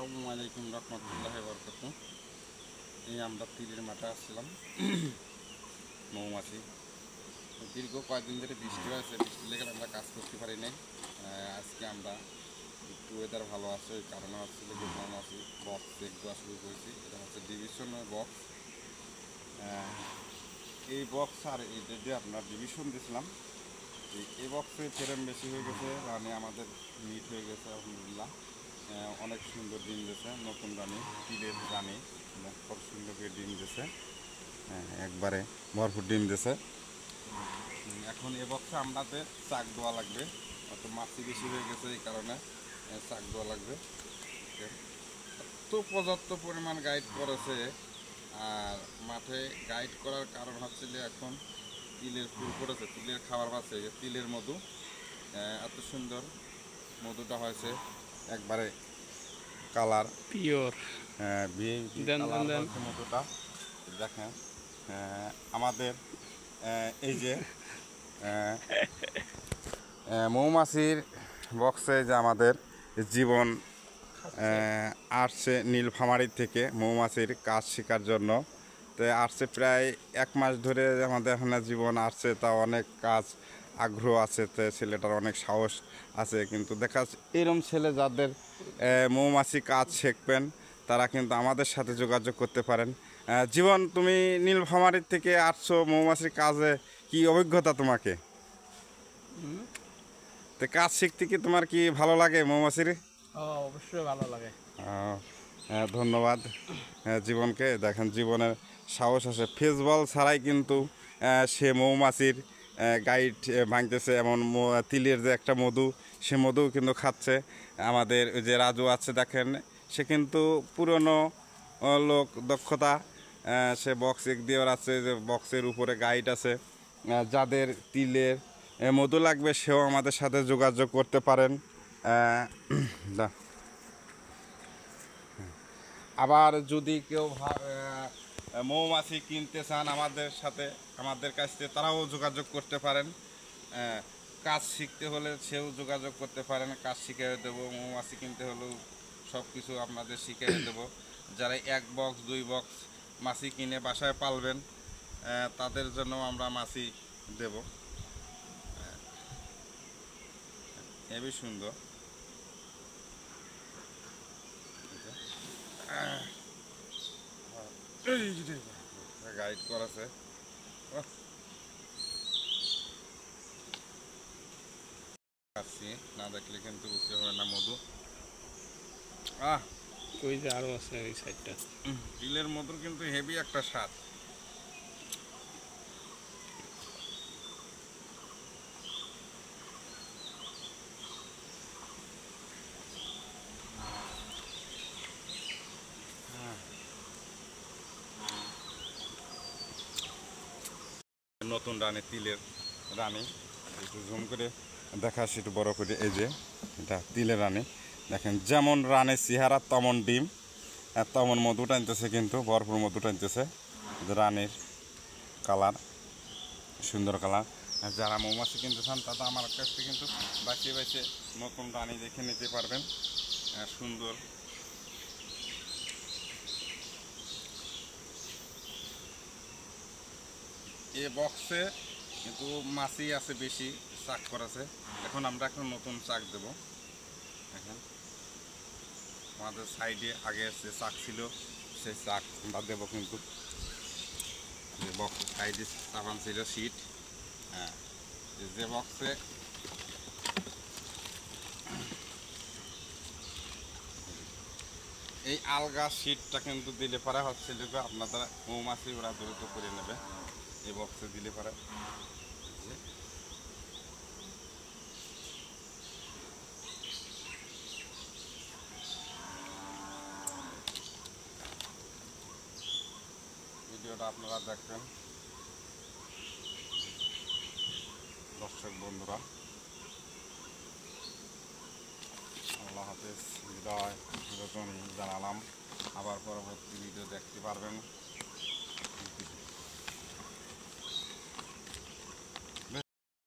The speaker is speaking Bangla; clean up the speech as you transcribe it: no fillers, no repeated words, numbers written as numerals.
আসসালামু আলাইকুম রহমতুল্লাহি ওয়া বারাকাতুহু। এই আমরা তীরের মাঠে আসছিলাম মৌমাছি। দীর্ঘ কয়েকদিন ধরে বৃষ্টি হয়েছে, বৃষ্টি লেগে আমরা কাজ করতে পারি নাই। আজকে আমরা একটু ওয়েদার ভালো আছে, ওই কারণে হচ্ছে যে মৌমাছি বক্স চেক দেওয়া শুরু করেছি। এটা হচ্ছে ডিভিশন বক্স। এই বক্স আর এটা দিয়ে আপনার ডিভিশন দিয়েছিলাম। এই বক্সে ফ্রেম বেশি হয়ে গেছে, রানে আমাদের মিট হয়ে গেছে আলহামদুলিল্লাহ। অনেক সুন্দর ডিম দিয়েছে, নতুন রানী তিলের রানী, খুব সুন্দর করে ডিম দিয়েছে। একবারে ভরপুর ডিম দিয়েছে। এখন এ বক্সে আমাদের চাক দেওয়া লাগবে, অত মাছি বেশি হয়ে গেছে, এই কারণে চাক দেওয়া লাগবে। এত পর্যাপ্ত পরিমাণ গাইড করেছে, আর মাঠে গাইড করার কারণ হচ্ছে যে এখন তিলের ফুল করেছে, তিলের খাবার পাচ্ছে, তিলের মধু। এত সুন্দর মধুটা হয়েছে, একবারে কালার পিওর। মধুটা দেখেন। আমাদের এই যে মৌমাছির বক্সে যে আমাদের জীবন আসছে নীলফামারী থেকে মৌমাছির কাজ শেখার জন্য। তো আসছে প্রায় 1 মাস ধরে আমাদের এখানে জীবন আসছে, তা অনেক কাজ আগ্রহ আছে, তো ছেলেটার অনেক সাহস আছে। কিন্তু দেখা যাচ্ছে এরম ছেলে যাদের মৌমাছি কাজ শিখবেন, তারা কিন্তু আমাদের সাথে যোগাযোগ করতে পারেন। জীবন, তুমি নীলফামারীর থেকে আসছো মৌমাছির কাজে, কি অভিজ্ঞতা তোমাকে? তো কাজ শিখতে কি তোমার কি ভালো লাগে মৌমাছির? অবশ্যই ভালো লাগে। ধন্যবাদ জীবনকে। দেখেন জীবনের সাহস আছে, ফেসবল ছাড়াই কিন্তু সে মৌমাছির গাইড ভাঙতেছে। এমন তিলের যে একটা মধু, সে মধু কিন্তু খাচ্ছে। আমাদের ওই যে রাজু আছে দেখেন, সে কিন্তু পুরনো লোক, দক্ষতা। সে বক্স এক দিয়ে আছে, যে বক্সের উপরে গাইড আছে। যাদের তিলের মধু লাগবে, সেও আমাদের সাথে যোগাযোগ করতে পারেন। আবার যদি কেউ মৌমাছি কিনতে চান আমাদের কাছ থেকে, তারাও যোগাযোগ করতে পারেন। কাজ শিখতে হলে সেও যোগাযোগ করতে পারেন, কাজ শিখিয়ে দেবো। মৌমাছি কিনতে হলেও সব কিছু আপনাদের শিখিয়ে দেবো। যারা 1 বক্স 2 বক্স মাছি কিনে বাসায় পালবেন, তাদের জন্য আমরা মাছি দেব। হেবি সুন্দর গাইড করেছে। না দেখলে কিন্তু বুঝতে হবে না মধু। ওই যে আরো আছে ওই সাইডটা, তিলের মধুর কিন্তু হেভি একটা স্বাদ। নতুন রানী, তিলের রানী, একটু জুম করে দেখাচ্ছি, একটু বড় করে। এই যে এটা তিলের রানী, দেখেন যেমন রানের চেহারা তেমন ডিম, তেমন মধু টানতেছে, কিন্তু ভরপুর মধু টানতেছে। রানীর কালার সুন্দর কালার। যারা মৌমাছি কিনতে চান, তারা আমার কাছ থেকে কিন্তু বাঁচিয়ে বাঁচিয়ে নতুন রানী দেখে নিতে পারবেন। সুন্দর এ বক্সে কিন্তু মাছি আছে বেশি, চাক করেছে। এখন আমরা নতুন চাক দেব। এখন আমাদের সাইডে আগে যে চাক ছিল, সেই চাক আমরা দেবো। কিন্তু যে বক্স সাইডে চাপান ছিল সিট, যে বক্সে এই আলগা সিটটা কিন্তু দিলে পারে হচ্ছে যে আপনাদের মৌমাছি ওরা দ্রুত করে নেবে। এই বক্সে দিলে পারে ভিডিওটা আপনারা দেখবেন দর্শক বন্ধুরা। আল্লাহ হাফেজ, বিদায় জানালাম। আবার পরবর্তী ভিডিও দেখতে পারবেন।